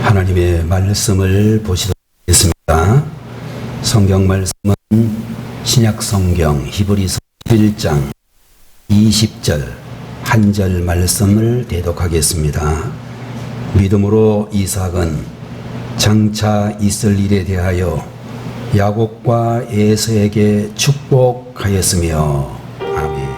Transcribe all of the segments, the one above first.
하나님의 말씀을 보시도록 하겠습니다. 성경 말씀은 신약 성경 히브리서 11장 20절 한 절 말씀을 대독하겠습니다. 믿음으로 이삭은 장차 있을 일에 대하여 야곱과 에서에게 축복하였으며 아멘.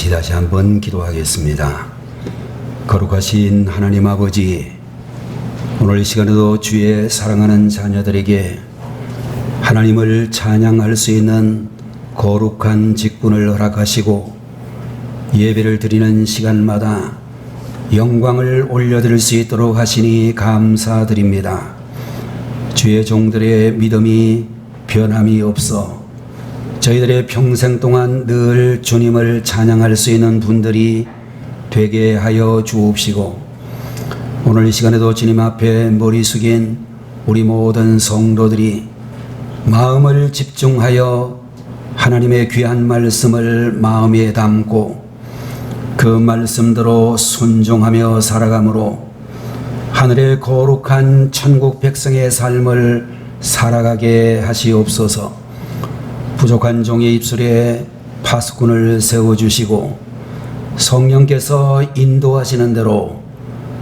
다시 한번 기도하겠습니다. 거룩하신 하나님 아버지, 오늘 이 시간에도 주의 사랑하는 자녀들에게 하나님을 찬양할 수 있는 거룩한 직분을 허락하시고 예배를 드리는 시간마다 영광을 올려드릴 수 있도록 하시니 감사드립니다. 주의 종들의 믿음이 변함이 없어 저희들의 평생 동안 늘 주님을 찬양할 수 있는 분들이 되게 하여 주옵시고, 오늘 이 시간에도 주님 앞에 머리 숙인 우리 모든 성도들이 마음을 집중하여 하나님의 귀한 말씀을 마음에 담고 그 말씀대로 순종하며 살아감으로 하늘의 거룩한 천국 백성의 삶을 살아가게 하시옵소서. 부족한 종의 입술에 파수꾼을 세워주시고 성령께서 인도하시는 대로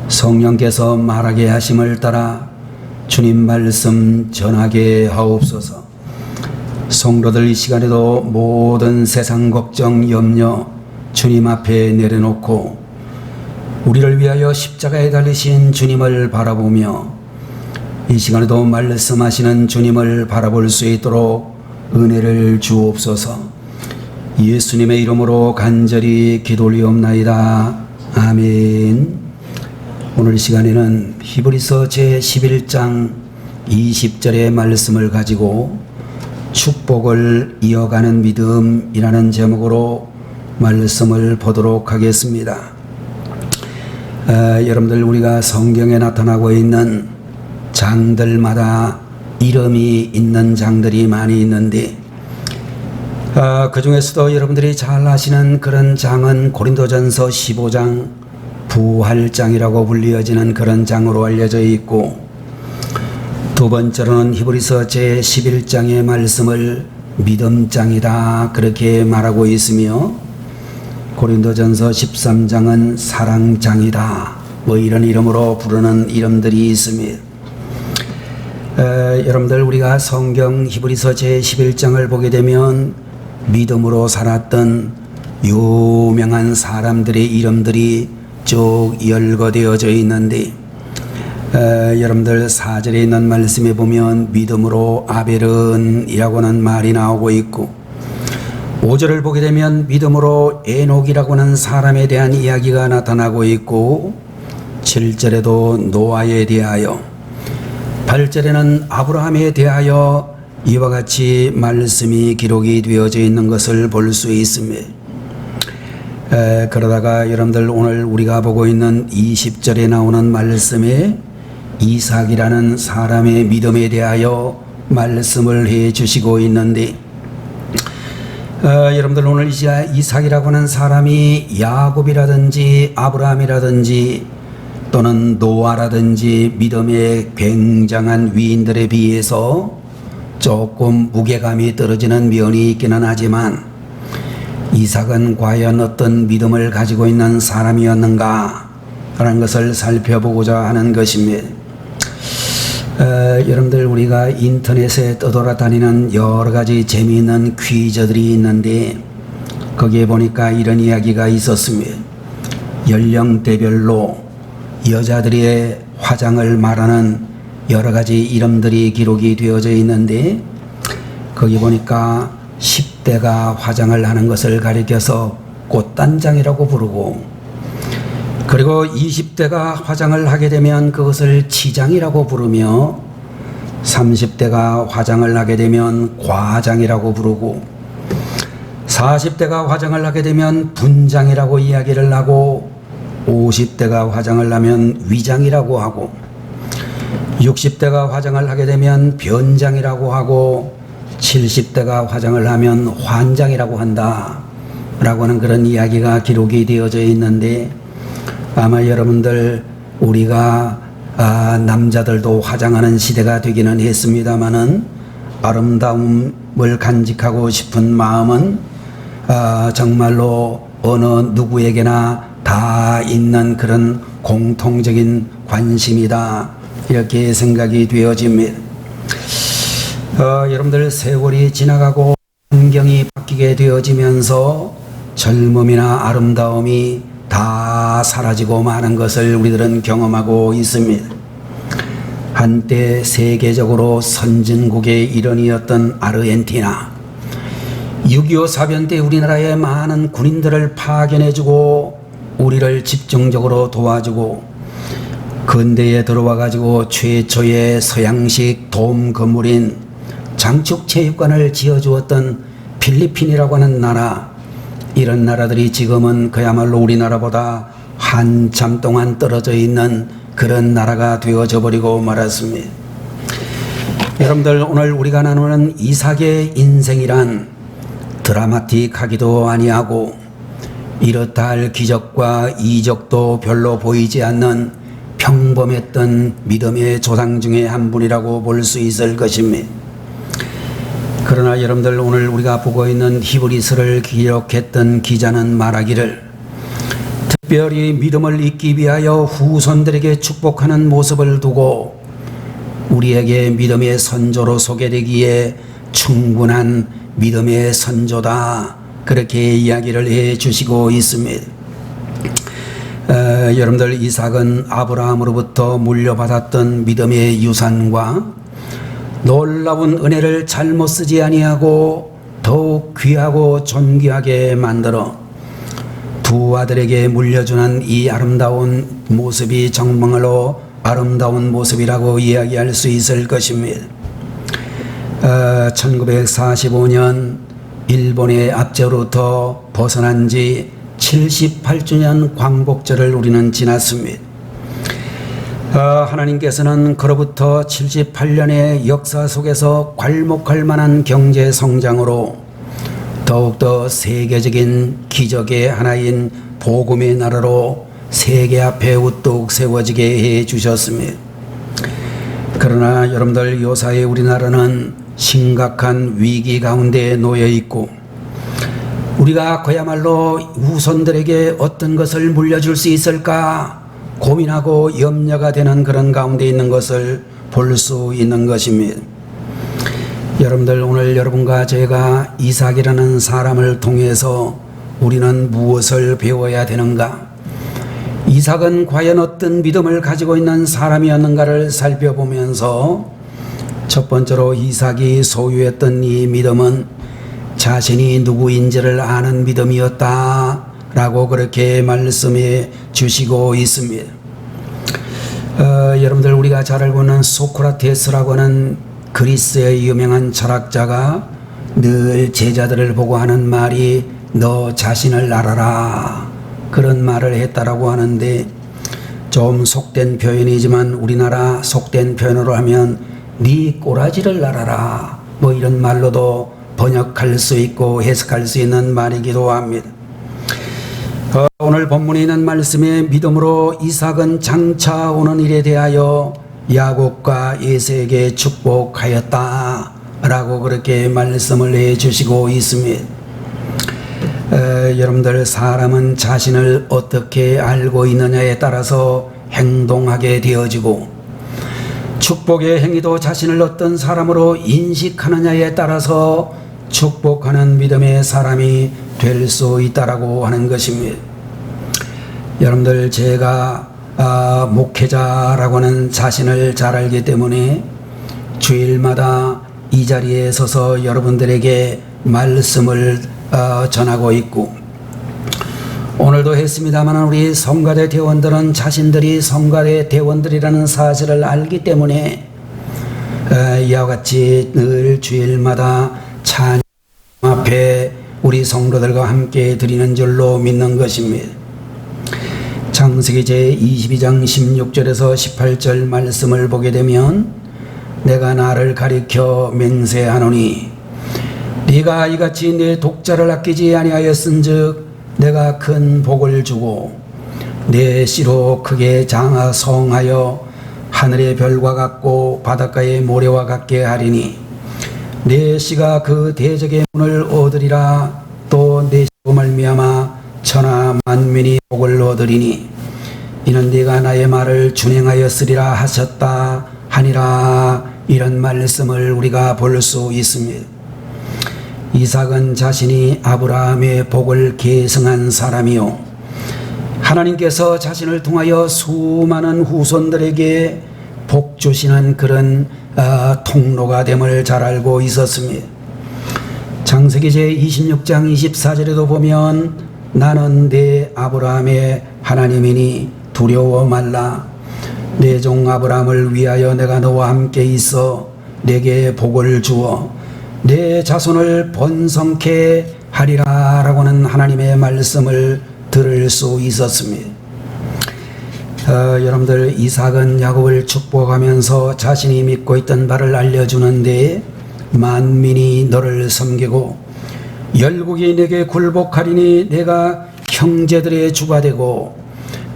성령께서 말하게 하심을 따라 주님 말씀 전하게 하옵소서. 성도들 이 시간에도 모든 세상 걱정 염려 주님 앞에 내려놓고 우리를 위하여 십자가에 달리신 주님을 바라보며 이 시간에도 말씀하시는 주님을 바라볼 수 있도록 은혜를 주옵소서. 예수님의 이름으로 간절히 기도 올리옵나이다. 아멘. 오늘 시간에는 히브리서 제11장 20절의 말씀을 가지고 축복을 이어가는 믿음이라는 제목으로 말씀을 보도록 하겠습니다. 여러분들, 우리가 성경에 나타나고 있는 장들마다 이름이 있는 장들이 많이 있는데 그 중에서도 여러분들이 잘 아시는 그런 장은 고린도전서 15장 부활장이라고 불리어지는 그런 장으로 알려져 있고, 두 번째로는 히브리서 제11장의 말씀을 믿음장이다 그렇게 말하고 있으며, 고린도전서 13장은 사랑장이다 뭐 이런 이름으로 부르는 이름들이 있습니다. 여러분들, 우리가 성경 히브리서 제11장을 보게 되면 믿음으로 살았던 유명한 사람들의 이름들이 쭉 열거되어져 있는데, 여러분들 4절에 있는 말씀에 보면 믿음으로 아벨은 이라고는 말이 나오고 있고, 5절을 보게 되면 믿음으로 에녹이라고 하는 사람에 대한 이야기가 나타나고 있고, 7절에도 노아에 대하여, 8절에는 아브라함에 대하여 이와 같이 말씀이 기록이 되어져 있는 것을 볼 수 있습니다. 그러다가 여러분들 오늘 우리가 보고 있는 20절에 나오는 말씀에 이삭이라는 사람의 믿음에 대하여 말씀을 해 주시고 있는데, 여러분들 오늘 이삭이라고 하는 사람이 야곱이라든지 아브라함이라든지 또는 노아라든지 믿음의 굉장한 위인들에 비해서 조금 무게감이 떨어지는 면이 있기는 하지만, 이삭은 과연 어떤 믿음을 가지고 있는 사람이었는가 라는 것을 살펴보고자 하는 것입니다. 여러분들 우리가 인터넷에 떠돌아다니는 여러 가지 재미있는 퀴즈들이 있는데, 거기에 보니까 이런 이야기가 있었습니다. 연령대별로 여자들의 화장을 말하는 여러 가지 이름들이 기록이 되어져 있는데, 거기 보니까 10대가 화장을 하는 것을 가리켜서 꽃단장이라고 부르고, 그리고 20대가 화장을 하게 되면 그것을 치장이라고 부르며, 30대가 화장을 하게 되면 과장이라고 부르고, 40대가 화장을 하게 되면 분장이라고 이야기를 하고, 50대가 화장을 하면 위장이라고 하고, 60대가 화장을 하게 되면 변장이라고 하고, 70대가 화장을 하면 환장이라고 한다 라고 하는 그런 이야기가 기록이 되어져 있는데, 아마 여러분들 우리가 남자들도 화장하는 시대가 되기는 했습니다마는, 아름다움을 간직하고 싶은 마음은 정말로 어느 누구에게나 다 있는 그런 공통적인 관심이다, 이렇게 생각이 되어집니다. 여러분들 세월이 지나가고 환경이 바뀌게 되어지면서 젊음이나 아름다움이 다 사라지고 마는 것을 우리들은 경험하고 있습니다. 한때 세계적으로 선진국의 일원이었던 아르헨티나, 6.25 사변 때 우리나라의 많은 군인들을 파견해주고 우리를 집중적으로 도와주고, 근대에 들어와가지고 최초의 서양식 돔 건물인 장축체육관을 지어주었던 필리핀이라고 하는 나라, 이런 나라들이 지금은 그야말로 우리나라보다 한참 동안 떨어져 있는 그런 나라가 되어져 버리고 말았습니다. 여러분들 오늘 우리가 나누는 이삭의 인생이란 드라마틱하기도 아니하고 이렇다 할 기적과 이적도 별로 보이지 않는 평범했던 믿음의 조상 중에 한 분이라고 볼 수 있을 것입니다. 그러나 여러분들 오늘 우리가 보고 있는 히브리서를 기록했던 기자는 말하기를, 특별히 믿음을 잊기 위하여 후손들에게 축복하는 모습을 두고 우리에게 믿음의 선조로 소개되기에 충분한 믿음의 선조다, 그렇게 이야기를 해 주시고 있습니다. 여러분들 이삭은 아브라함으로부터 물려받았던 믿음의 유산과 놀라운 은혜를 잘못 쓰지 아니하고 더욱 귀하고 존귀하게 만들어 두 아들에게 물려주는 이 아름다운 모습이 정말로 아름다운 모습이라고 이야기할 수 있을 것입니다. 1945년 일본의 압제로부터 벗어난 지 78주년 광복절을 우리는 지났습니다. 하나님께서는 그로부터 78년의 역사 속에서 괄목할 만한 경제 성장으로 더욱더 세계적인 기적의 하나인 복음의 나라로 세계 앞에 우뚝 세워지게 해 주셨습니다. 그러나 여러분들 요사이 우리나라는 심각한 위기 가운데 놓여 있고, 우리가 그야말로 후손들에게 어떤 것을 물려줄 수 있을까 고민하고 염려가 되는 그런 가운데 있는 것을 볼 수 있는 것입니다. 여러분들 오늘 여러분과 제가 이삭이라는 사람을 통해서 우리는 무엇을 배워야 되는가? 이삭은 과연 어떤 믿음을 가지고 있는 사람이었는가를 살펴보면서, 첫 번째로 이삭이 소유했던 이 믿음은 자신이 누구인지를 아는 믿음이었다 라고 그렇게 말씀해 주시고 있습니다. 여러분들 우리가 잘 알고 있는 소크라테스라고 하는 그리스의 유명한 철학자가 늘 제자들을 보고 하는 말이 너 자신을 알아라 그런 말을 했다라고 하는데, 좀 속된 표현이지만 우리나라 속된 표현으로 하면 네 꼬라지를 알아라 뭐 이런 말로도 번역할 수 있고 해석할 수 있는 말이기도 합니다. 오늘 본문에 있는 말씀에 믿음으로 이삭은 장차 오는 일에 대하여 야곱과 에서에게 축복하였다 라고 그렇게 말씀을 해주시고 있습니다. 여러분들, 사람은 자신을 어떻게 알고 있느냐에 따라서 행동하게 되어지고, 축복의 행위도 자신을 어떤 사람으로 인식하느냐에 따라서 축복하는 믿음의 사람이 될 수 있다라고 하는 것입니다. 여러분들, 제가 목회자라고 하는 자신을 잘 알기 때문에 주일마다 이 자리에 서서 여러분들에게 말씀을 전하고 있고, 오늘도 했습니다만 우리 성가대 대원들은 자신들이 성가대 대원들이라는 사실을 알기 때문에 이와 같이 늘 주일마다 찬양 앞에 우리 성도들과 함께 드리는 줄로 믿는 것입니다. 창세기 제22장 16절에서 18절 말씀을 보게 되면, 내가 나를 가리켜 맹세하노니 네가 이같이 내 독자를 아끼지 아니하였은즉 내가 큰 복을 주고 내 씨로 크게 장하성하여 하늘의 별과 같고 바닷가의 모래와 같게 하리니 내 씨가 그 대적의 문을 얻으리라. 또 내 씨로 말미암아 천하 만민이 복을 얻으리니 이는 네가 나의 말을 준행하였으리라 하셨다 하니라. 이런 말씀을 우리가 볼 수 있습니다. 이삭은 자신이 아브라함의 복을 계승한 사람이요, 하나님께서 자신을 통하여 수많은 후손들에게 복 주시는 그런 통로가 됨을 잘 알고 있었습니다. 창세기 제26장 24절에도 보면 나는 내 아브라함의 하나님이니 두려워 말라. 내 종 아브라함을 위하여 내가 너와 함께 있어 내게 복을 주어 내 자손을 번성케 하리라 라고는 하나님의 말씀을 들을 수 있었습니다. 여러분들, 이삭은 야곱을 축복하면서 자신이 믿고 있던 바를 알려주는데, 만민이 너를 섬기고 열국이 내게 굴복하리니 내가 형제들의 주가 되고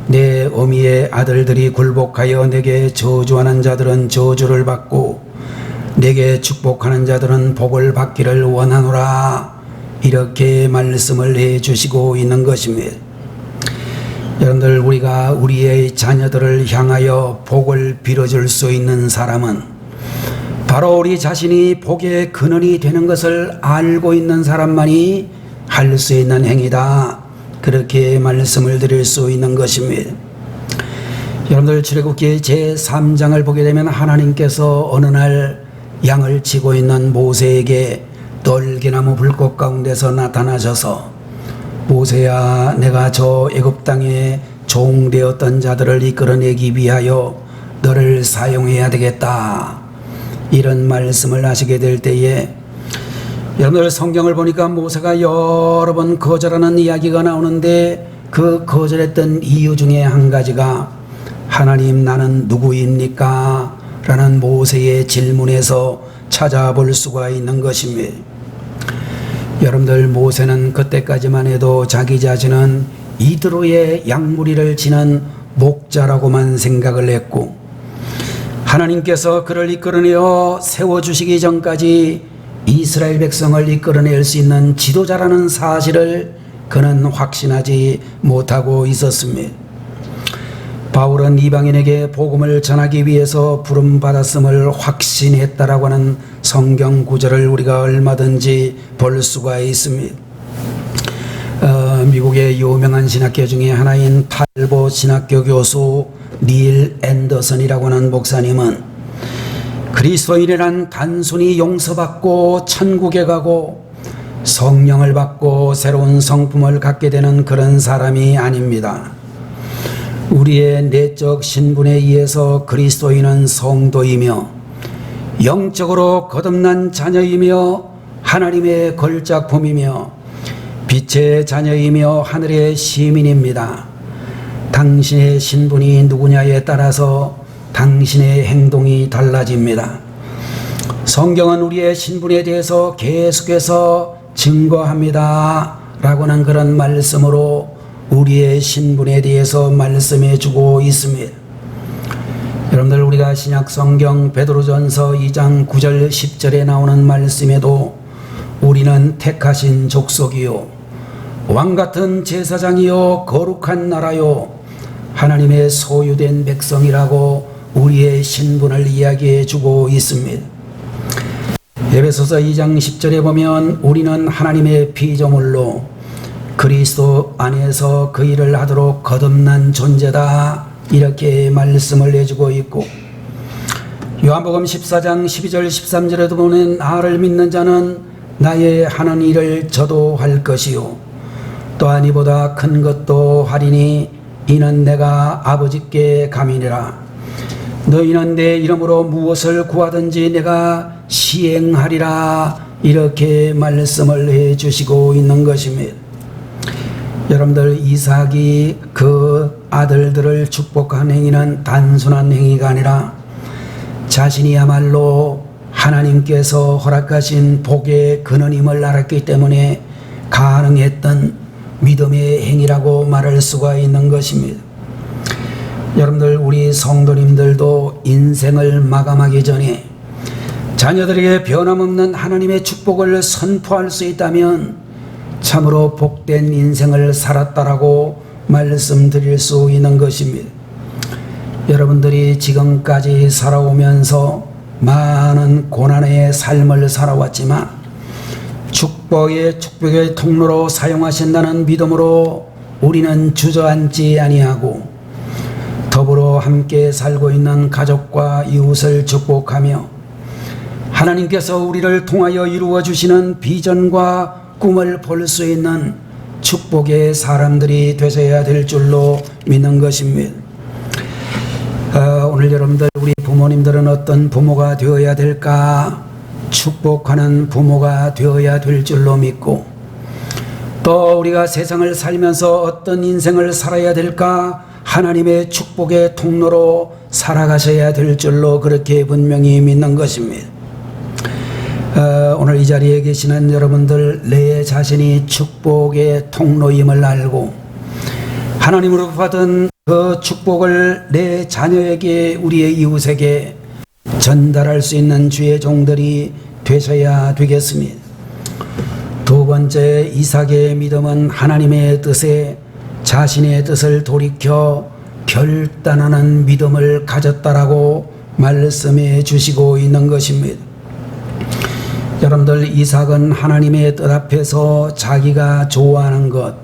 내 어미의 아들들이 굴복하여 내게 저주하는 자들은 저주를 받고 내게 축복하는 자들은 복을 받기를 원하노라. 이렇게 말씀을 해주시고 있는 것입니다. 여러분들, 우리가 우리의 자녀들을 향하여 복을 빌어줄 수 있는 사람은 바로 우리 자신이 복의 근원이 되는 것을 알고 있는 사람만이 할 수 있는 행위다. 그렇게 말씀을 드릴 수 있는 것입니다. 여러분들, 출애굽기 제3장을 보게 되면 하나님께서 어느 날 양을 치고 있는 모세에게 떨기나무 불꽃 가운데서 나타나셔서, 모세야, 내가 저 애굽 땅에 종되었던 자들을 이끌어내기 위하여 너를 사용해야 되겠다. 이런 말씀을 하시게 될 때에, 여러분들 성경을 보니까 모세가 여러 번 거절하는 이야기가 나오는데, 그 거절했던 이유 중에 한 가지가 하나님 나는 누구입니까? 라는 모세의 질문에서 찾아볼 수가 있는 것입니다. 여러분들, 모세는 그때까지만 해도 자기 자신은 이드로의 양무리를 지는 목자라고만 생각을 했고, 하나님께서 그를 이끌어내어 세워주시기 전까지 이스라엘 백성을 이끌어낼 수 있는 지도자라는 사실을 그는 확신하지 못하고 있었습니다. 바울은 이방인에게 복음을 전하기 위해서 부름받았음을 확신했다라고 하는 성경 구절을 우리가 얼마든지 볼 수가 있습니다. 미국의 유명한 신학교 중에 하나인 탈보 신학교 교수 닐 앤더슨이라고 하는 목사님은 그리스도인이란 단순히 용서받고 천국에 가고 성령을 받고 새로운 성품을 갖게 되는 그런 사람이 아닙니다. 우리의 내적 신분에 의해서 그리스도인은 성도이며 영적으로 거듭난 자녀이며 하나님의 걸작품이며 빛의 자녀이며 하늘의 시민입니다. 당신의 신분이 누구냐에 따라서 당신의 행동이 달라집니다. 성경은 우리의 신분에 대해서 계속해서 증거합니다 라고는 그런 말씀으로 우리의 신분에 대해서 말씀해 주고 있습니다. 여러분들, 우리가 신약 성경 베드로전서 2장 9절 10절에 나오는 말씀에도 우리는 택하신 족속이요 왕같은 제사장이요 거룩한 나라요 하나님의 소유된 백성이라고 우리의 신분을 이야기해 주고 있습니다. 에베소서 2장 10절에 보면 우리는 하나님의 피조물로 그리스도 안에서 그 일을 하도록 거듭난 존재다 이렇게 말씀을 해주고 있고, 요한복음 14장 12절 13절에도 보면 나를 믿는 자는 나의 하는 일을 저도 할 것이요 또한 이보다 큰 것도 하리니 이는 내가 아버지께 감이니라. 너희는 내 이름으로 무엇을 구하든지 내가 시행하리라 이렇게 말씀을 해 주시고 있는 것입니다. 여러분들, 이삭이 그 아들들을 축복한 행위는 단순한 행위가 아니라 자신이야말로 하나님께서 허락하신 복의 근원임을 알았기 때문에 가능했던 믿음의 행위라고 말할 수가 있는 것입니다. 여러분들, 우리 성도님들도 인생을 마감하기 전에 자녀들에게 변함없는 하나님의 축복을 선포할 수 있다면 참으로 복된 인생을 살았다라고 말씀드릴 수 있는 것입니다. 여러분들이 지금까지 살아오면서 많은 고난의 삶을 살아왔지만 축복의 통로로 사용하신다는 믿음으로 우리는 주저앉지 아니하고 더불어 함께 살고 있는 가족과 이웃을 축복하며 하나님께서 우리를 통하여 이루어 주시는 비전과 꿈을 볼 수 있는 축복의 사람들이 되셔야 될 줄로 믿는 것입니다. 오늘 여러분들, 우리 부모님들은 어떤 부모가 되어야 될까? 축복하는 부모가 되어야 될 줄로 믿고, 또 우리가 세상을 살면서 어떤 인생을 살아야 될까? 하나님의 축복의 통로로 살아가셔야 될 줄로 그렇게 분명히 믿는 것입니다. 오늘 이 자리에 계시는 여러분들, 내 자신이 축복의 통로임을 알고 하나님으로 받은 그 축복을 내 자녀에게, 우리의 이웃에게 전달할 수 있는 주의 종들이 되셔야 되겠습니다. 두 번째, 이삭의 믿음은 하나님의 뜻에 자신의 뜻을 돌이켜 결단하는 믿음을 가졌다라고 말씀해 주시고 있는 것입니다. 여러분들, 이삭은 하나님의 뜻 앞에서 자기가 좋아하는 것,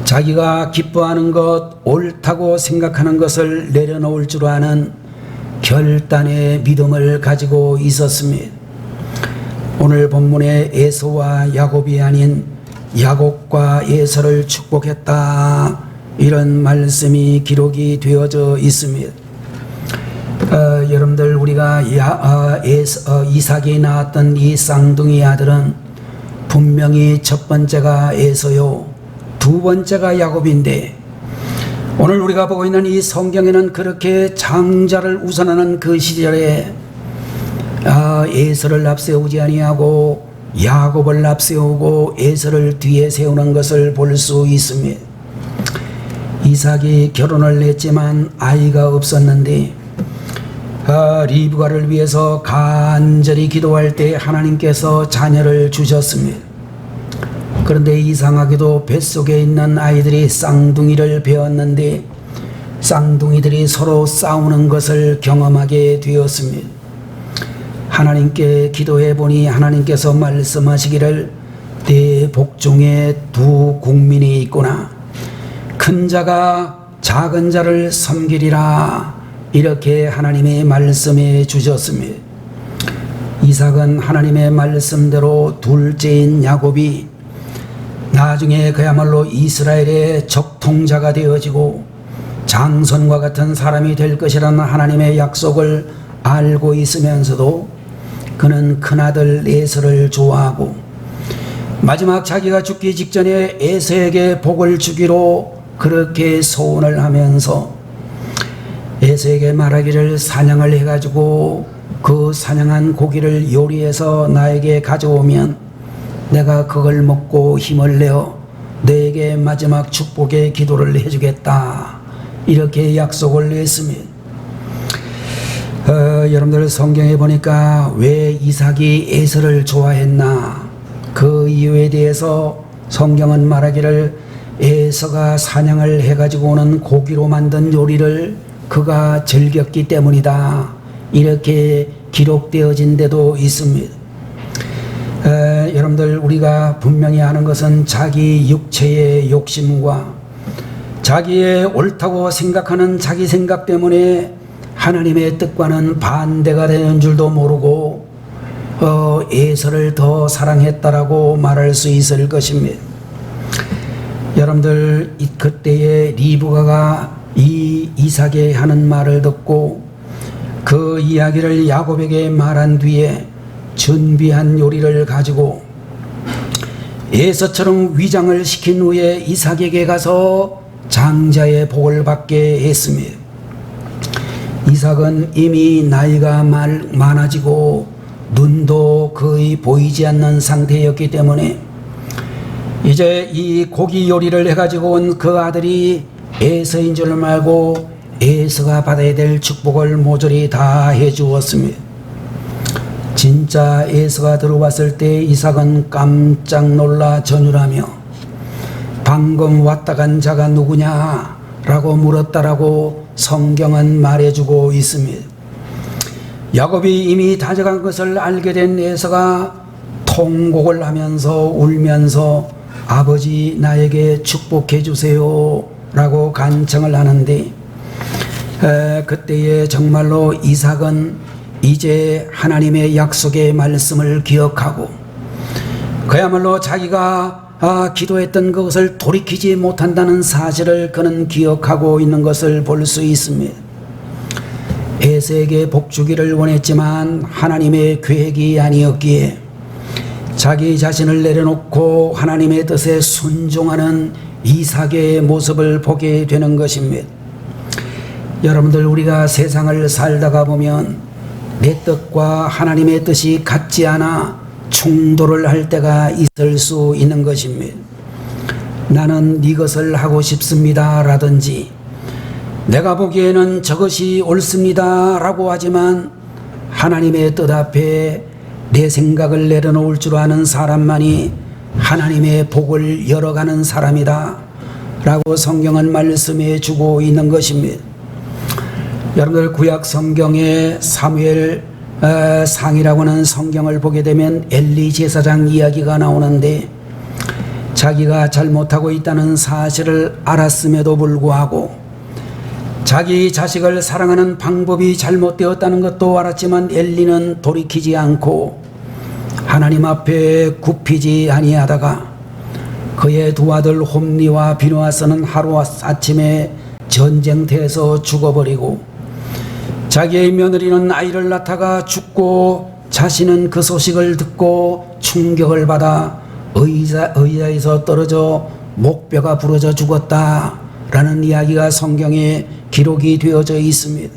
자기가 기뻐하는 것, 옳다고 생각하는 것을 내려놓을 줄 아는 결단의 믿음을 가지고 있었습니다. 오늘 본문의 에서와 야곱이 아닌 야곱과 에서를 축복했다, 이런 말씀이 기록이 되어져 있습니다. 여러분들, 우리가 이삭이 낳았던 이 쌍둥이 아들은 분명히 첫 번째가 에서요, 두 번째가 야곱인데, 오늘 우리가 보고 있는 이 성경에는 그렇게 장자를 우선하는 그 시절에 에서를 앞세우지 아니하고 야곱을 앞세우고 에서를 뒤에 세우는 것을 볼 수 있습니다. 이삭이 결혼을 했지만 아이가 없었는데 리브가를 위해서 간절히 기도할 때 하나님께서 자녀를 주셨습니다. 그런데 이상하게도 뱃속에 있는 아이들이 쌍둥이를 배웠는데 쌍둥이들이 서로 싸우는 것을 경험하게 되었습니다. 하나님께 기도해 보니 하나님께서 말씀하시기를 내 복중에 두 국민이 있구나, 큰 자가 작은 자를 섬기리라, 이렇게 하나님의 말씀해 주셨습니다. 이삭은 하나님의 말씀대로 둘째인 야곱이 나중에 그야말로 이스라엘의 적통자가 되어지고 장손과 같은 사람이 될 것이라는 하나님의 약속을 알고 있으면서도 그는 큰아들 에서를 좋아하고 마지막 자기가 죽기 직전에 에서에게 복을 주기로 그렇게 소원을 하면서 에서에게 말하기를 사냥을 해가지고 그 사냥한 고기를 요리해서 나에게 가져오면 내가 그걸 먹고 힘을 내어 너에게 마지막 축복의 기도를 해주겠다. 이렇게 약속을 했습니다. 여러분들 성경에 보니까 왜 이삭이 에서를 좋아했나? 그 이유에 대해서 성경은 말하기를 에서가 사냥을 해가지고 오는 고기로 만든 요리를 그가 즐겼기 때문이다. 이렇게 기록되어진 데도 있습니다. 여러분들 우리가 분명히 아는 것은 자기 육체의 욕심과 자기의 옳다고 생각하는 자기 생각 때문에 하나님의 뜻과는 반대가 되는 줄도 모르고 에서를 더 사랑했다라고 말할 수 있을 것입니다. 여러분들 그때에 리브가가 이 이삭의 하는 말을 듣고 그 이야기를 야곱에게 말한 뒤에 준비한 요리를 가지고 에서처럼 위장을 시킨 후에 이삭에게 가서 장자의 복을 받게 했습니다. 이삭은 이미 나이가 많아지고 눈도 거의 보이지 않는 상태였기 때문에 이제 이 고기 요리를 해가지고 온 그 아들이 에서인 줄 말고 에서가 받아야 될 축복을 모조리 다 해주었습니다. 진짜 에서가 들어왔을 때 이삭은 깜짝 놀라 전율하며 방금 왔다 간 자가 누구냐? 라고 물었다라고 성경은 말해주고 있습니다. 야곱이 이미 다져간 것을 알게 된 에서가 통곡을 하면서 울면서 아버지 나에게 축복해 주세요 라고 간청을 하는데 그때에 정말로 이삭은 이제 하나님의 약속의 말씀을 기억하고 그야말로 자기가 기도했던 그것을 돌이키지 못한다는 사실을 그는 기억하고 있는 것을 볼 수 있습니다. 에서에게 복 주기를 원했지만 하나님의 계획이 아니었기에 자기 자신을 내려놓고 하나님의 뜻에 순종하는 이삭의 모습을 보게 되는 것입니다. 여러분들 우리가 세상을 살다가 보면 내 뜻과 하나님의 뜻이 같지 않아 충돌을 할 때가 있을 수 있는 것입니다. 나는 이것을 하고 싶습니다 라든지 내가 보기에는 저것이 옳습니다 라고 하지만 하나님의 뜻 앞에 내 생각을 내려놓을 줄 아는 사람만이 하나님의 복을 열어가는 사람이다 라고 성경은 말씀해 주고 있는 것입니다. 여러분들 구약 성경에 사무엘 상이라고 하는 성경을 보게 되면 엘리 제사장 이야기가 나오는데 자기가 잘못하고 있다는 사실을 알았음에도 불구하고 자기 자식을 사랑하는 방법이 잘못되었다는 것도 알았지만 엘리는 돌이키지 않고 하나님 앞에 굽히지 아니하다가 그의 두 아들 홈리와 비누아스는 하루아침에 전쟁터에서 죽어버리고 자기의 며느리는 아이를 낳다가 죽고 자신은 그 소식을 듣고 충격을 받아 의자에서 떨어져 목뼈가 부러져 죽었다라는 이야기가 성경에 기록이 되어져 있습니다.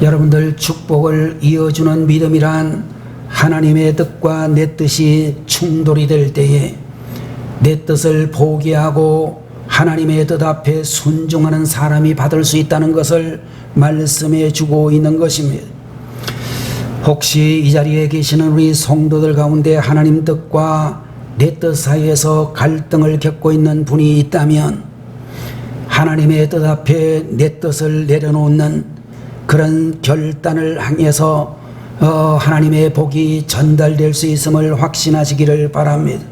여러분들 축복을 이어주는 믿음이란 하나님의 뜻과 내 뜻이 충돌이 될 때에 내 뜻을 포기하고 하나님의 뜻 앞에 순종하는 사람이 받을 수 있다는 것을 말씀해 주고 있는 것입니다. 혹시 이 자리에 계시는 우리 성도들 가운데 하나님 뜻과 내 뜻 사이에서 갈등을 겪고 있는 분이 있다면 하나님의 뜻 앞에 내 뜻을 내려놓는 그런 결단을 향해서 하나님의 복이 전달될 수 있음을 확신하시기를 바랍니다.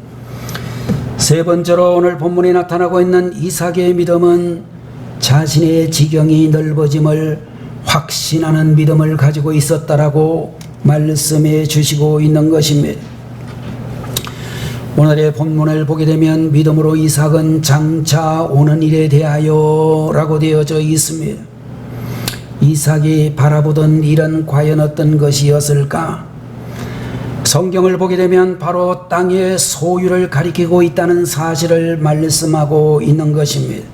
세 번째로 오늘 본문에 나타나고 있는 이삭의 믿음은 자신의 지경이 넓어짐을 확신하는 믿음을 가지고 있었다라고 말씀해 주시고 있는 것입니다. 오늘의 본문을 보게 되면 믿음으로 이삭은 장차 오는 일에 대하여 라고 되어져 있습니다. 이삭이 바라보던 일은 과연 어떤 것이었을까? 성경을 보게 되면 바로 땅의 소유를 가리키고 있다는 사실을 말씀하고 있는 것입니다.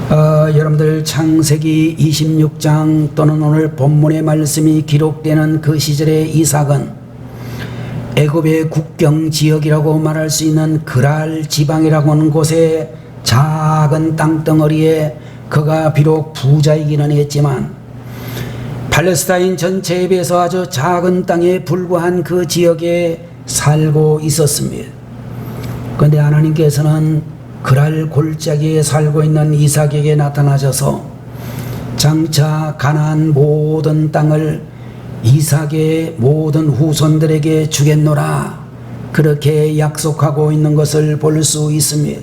여러분들 창세기 26장 또는 오늘 본문의 말씀이 기록되는 그 시절의 이삭은 애굽의 국경 지역이라고 말할 수 있는 그랄 지방이라고 하는 곳에 작은 땅덩어리에 그가 비록 부자이기는 했지만 팔레스타인 전체에 비해서 아주 작은 땅에 불과한 그 지역에 살고 있었습니다. 그런데 하나님께서는 그랄 골짜기에 살고 있는 이삭에게 나타나셔서 장차 가나안 모든 땅을 이삭의 모든 후손들에게 주겠노라 그렇게 약속하고 있는 것을 볼 수 있습니다.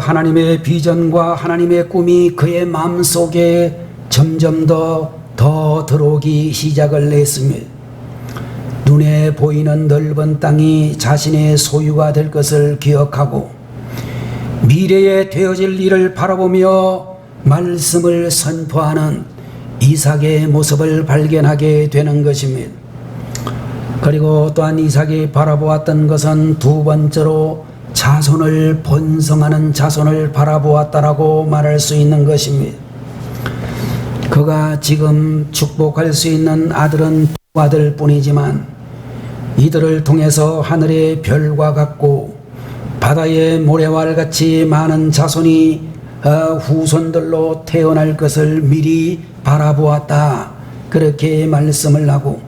하나님의 비전과 하나님의 꿈이 그의 마음속에 점점 더 들어오기 시작을 했습니다. 눈에 보이는 넓은 땅이 자신의 소유가 될 것을 기억하고 미래에 되어질 일을 바라보며 말씀을 선포하는 이삭의 모습을 발견하게 되는 것입니다. 그리고 또한 이삭이 바라보았던 것은 두 번째로 자손을 번성하는 자손을 바라보았다라고 말할 수 있는 것입니다. 그가 지금 축복할 수 있는 아들은 두 아들 뿐이지만 이들을 통해서 하늘의 별과 같고 바다의 모래와 같이 많은 자손이 후손들로 태어날 것을 미리 바라보았다 그렇게 말씀을 하고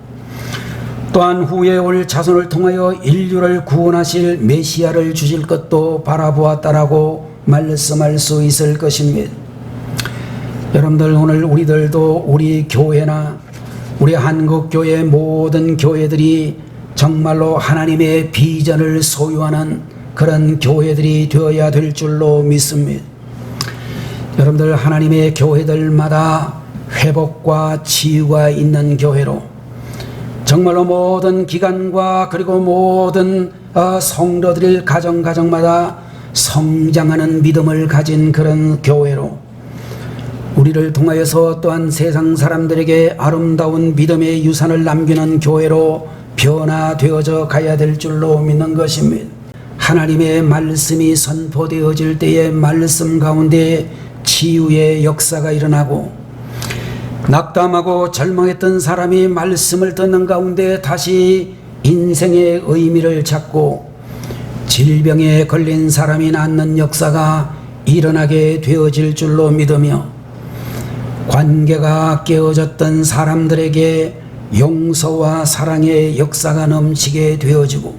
또한 후에 올 자손을 통하여 인류를 구원하실 메시아를 주실 것도 바라보았다라고 말씀할 수 있을 것입니다. 여러분들 오늘 우리들도 우리 교회나 우리 한국교회 모든 교회들이 정말로 하나님의 비전을 소유하는 그런 교회들이 되어야 될 줄로 믿습니다. 여러분들 하나님의 교회들마다 회복과 치유가 있는 교회로 정말로 모든 기관과 그리고 모든 성도들 가정마다 성장하는 믿음을 가진 그런 교회로 우리를 통하여서 또한 세상 사람들에게 아름다운 믿음의 유산을 남기는 교회로 변화되어져 가야 될 줄로 믿는 것입니다. 하나님의 말씀이 선포되어질 때에 말씀 가운데 치유의 역사가 일어나고 낙담하고 절망했던 사람이 말씀을 듣는 가운데 다시 인생의 의미를 찾고 질병에 걸린 사람이 낫는 역사가 일어나게 되어질 줄로 믿으며 관계가 깨어졌던 사람들에게 용서와 사랑의 역사가 넘치게 되어지고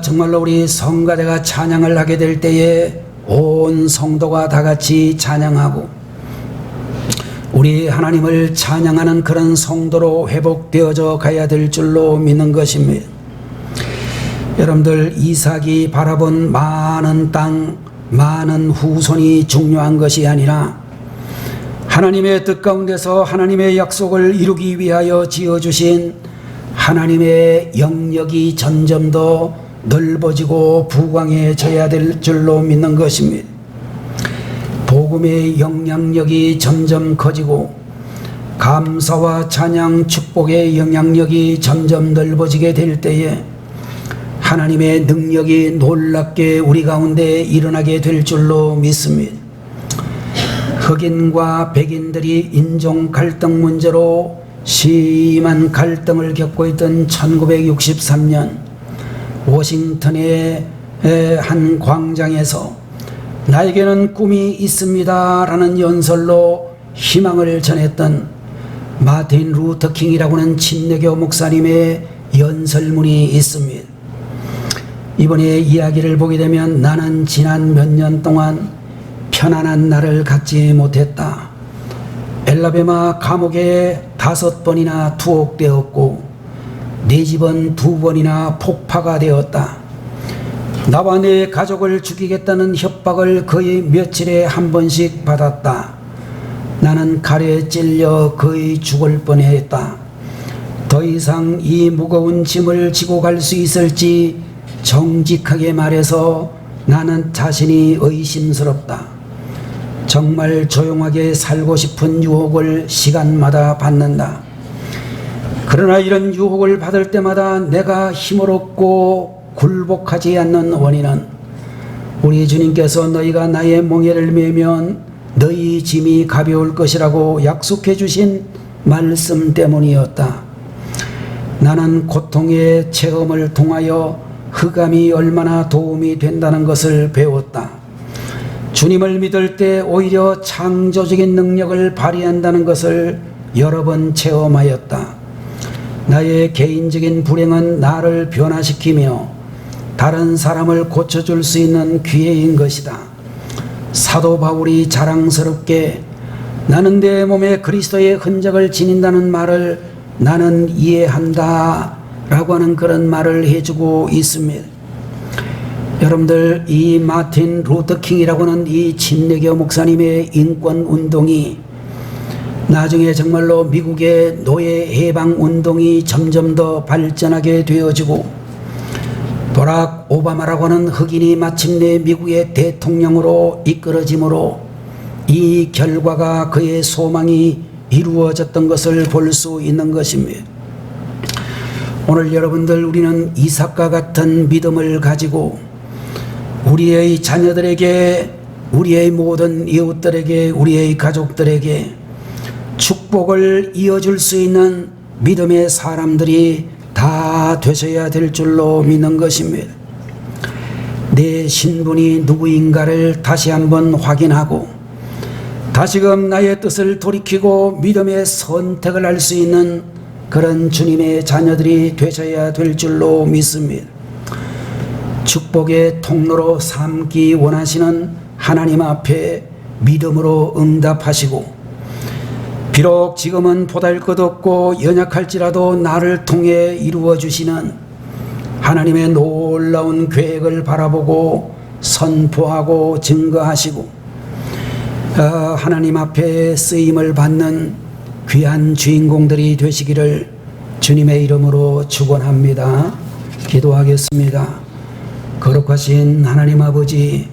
정말로 우리 성가대가 찬양을 하게 될 때에 온 성도가 다 같이 찬양하고 우리 하나님을 찬양하는 그런 성도로 회복되어져 가야 될 줄로 믿는 것입니다. 여러분들 이삭이 바라본 많은 땅, 많은 후손이 중요한 것이 아니라 하나님의 뜻 가운데서 하나님의 약속을 이루기 위하여 지어주신 하나님의 영역이 점점 더 넓어지고 부강해져야 될 줄로 믿는 것입니다. 복음의 영향력이 점점 커지고 감사와 찬양 축복의 영향력이 점점 넓어지게 될 때에 하나님의 능력이 놀랍게 우리 가운데 일어나게 될 줄로 믿습니다. 흑인과 백인들이 인종 갈등 문제로 심한 갈등을 겪고 있던 1963년 워싱턴의 한 광장에서 나에게는 꿈이 있습니다 라는 연설로 희망을 전했던 마틴 루터 킹이라고 하는 침례교 목사님의 연설문이 있습니다. 이번에 이야기를 보게 되면 나는 지난 몇 년 동안 편안한 날을 갖지 못했다. 엘라베마 감옥에 5번이나 투옥되었고 내 집은 2번이나 폭파가 되었다. 나와 내 가족을 죽이겠다는 협박을 거의 며칠에 한 번씩 받았다. 나는 칼에 찔려 거의 죽을 뻔했다. 더 이상 이 무거운 짐을 지고 갈 수 있을지 정직하게 말해서 나는 자신이 의심스럽다. 정말 조용하게 살고 싶은 유혹을 시간마다 받는다. 그러나 이런 유혹을 받을 때마다 내가 힘을 얻고 굴복하지 않는 원인은 우리 주님께서 너희가 나의 멍에를 메면 너희 짐이 가벼울 것이라고 약속해 주신 말씀 때문이었다. 나는 고통의 체험을 통하여 흑암이 얼마나 도움이 된다는 것을 배웠다. 주님을 믿을 때 오히려 창조적인 능력을 발휘한다는 것을 여러 번 체험하였다. 나의 개인적인 불행은 나를 변화시키며 다른 사람을 고쳐줄 수 있는 기회인 것이다. 사도 바울이 자랑스럽게 나는 내 몸에 그리스도의 흔적을 지닌다는 말을 나는 이해한다 라고 하는 그런 말을 해주고 있습니다. 여러분들, 이 마틴 루터 킹이라고 하는 이 침례교 목사님의 인권 운동이 나중에 정말로 미국의 노예 해방 운동이 점점 더 발전하게 되어지고 버락 오바마라고 하는 흑인이 마침내 미국의 대통령으로 이끌어짐으로 이 결과가 그의 소망이 이루어졌던 것을 볼 수 있는 것입니다. 오늘 여러분들, 우리는 이삭과 같은 믿음을 가지고 우리의 자녀들에게, 우리의 모든 이웃들에게, 우리의 가족들에게 축복을 이어줄 수 있는 믿음의 사람들이 다 되셔야 될 줄로 믿는 것입니다. 내 신분이 누구인가를 다시 한번 확인하고 다시금 나의 뜻을 돌이키고 믿음의 선택을 할 수 있는 그런 주님의 자녀들이 되셔야 될 줄로 믿습니다. 축복의 통로로 삼기 원하시는 하나님 앞에 믿음으로 응답하시고 비록 지금은 보잘것없고 연약할지라도 나를 통해 이루어주시는 하나님의 놀라운 계획을 바라보고 선포하고 증거하시고 하나님 앞에 쓰임을 받는 귀한 주인공들이 되시기를 주님의 이름으로 축원합니다. 기도하겠습니다. 거룩하신 하나님 아버지,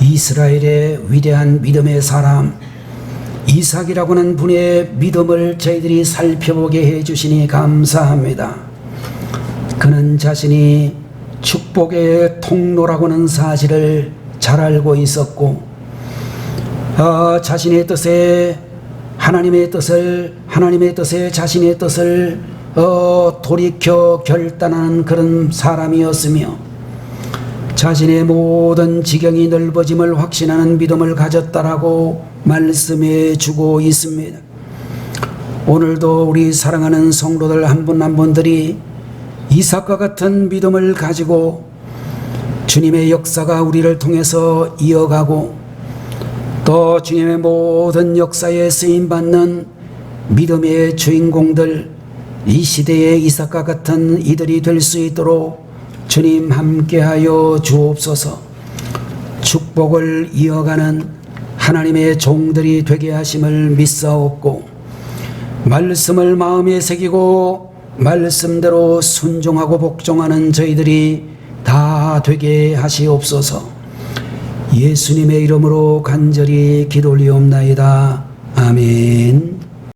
이스라엘의 위대한 믿음의 사람 이삭이라고 하는 분의 믿음을 저희들이 살펴보게 해주시니 감사합니다. 그는 자신이 축복의 통로라고 하는 사실을 잘 알고 있었고 자신의 뜻에 하나님의 뜻에 자신의 뜻을 돌이켜 결단하는 그런 사람이었으며 자신의 모든 지경이 넓어짐을 확신하는 믿음을 가졌다라고 말씀해 주고 있습니다. 오늘도 우리 사랑하는 성도들 한 분 한 분들이 이삭과 같은 믿음을 가지고 주님의 역사가 우리를 통해서 이어가고 또 주님의 모든 역사에 쓰임받는 믿음의 주인공들, 이 시대의 이삭과 같은 이들이 될 수 있도록 주님 함께하여 주옵소서. 축복을 이어가는 하나님의 종들이 되게 하심을 믿사옵고 말씀을 마음에 새기고 말씀대로 순종하고 복종하는 저희들이 다 되게 하시옵소서. 예수님의 이름으로 간절히 기도 올리옵나이다. 아멘.